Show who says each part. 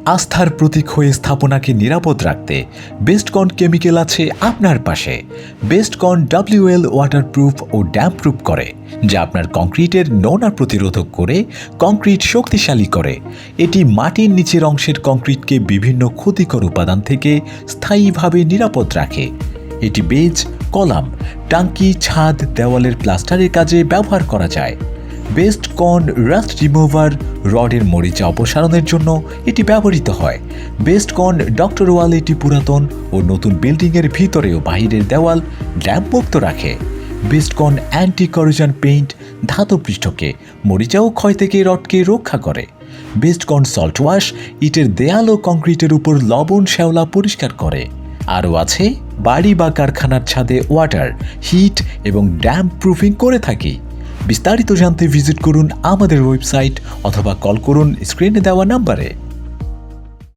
Speaker 1: আস্থার প্রতীক হয়ে স্থাপনাকে নিরাপদ রাখতে বেস্টকন কেমিক্যাল আছে আপনার পাশে। বেস্টকন WL ওয়াটারপ্রুফ ও ড্যাম্পপ্রুফ করে, যা আপনার কংক্রিটের নোনা প্রতিরোধক করে কংক্রিট শক্তিশালী করে। এটি মাটির নিচের অংশের কংক্রিটকে বিভিন্ন ক্ষতিকর উপাদান থেকে স্থায়ীভাবে নিরাপদ রাখে। এটি বেজ, কলাম, টাঙ্কি, ছাদ, দেওয়ালের প্লাস্টারের কাজে ব্যবহার করা যায়। বেস্টকন রাস্ট রিমুভার রডের মরিচা অপসারণের জন্য এটি ব্যবহৃত হয়। বেস্টকন ডক্টর ওয়াল এটি পুরাতন ও নতুন বিল্ডিংয়ের ভিতরে ও বাহিরের দেওয়াল ড্যাম্পমুক্ত রাখে। বেস্টকন অ্যান্টি করোশন পেইন্ট ধাতব পৃষ্ঠকে মরিচা ও ক্ষয় থেকে রডকে রক্ষা করে। বেস্টকন সল্ট ওয়াশ ইটের দেয়াল ও কংক্রিটের উপর লবণ শ্যাওলা পরিষ্কার করে। আরও আছে বাড়ি বা কারখানার ছাদে ওয়াটার, হিট এবং ড্যাম্প প্রুফিং করে থাকি। বিস্তারিত জানতে ভিজিট করুন আমাদের ওয়েবসাইট অথবা কল করুন স্ক্রিনে দেওয়া নাম্বারে।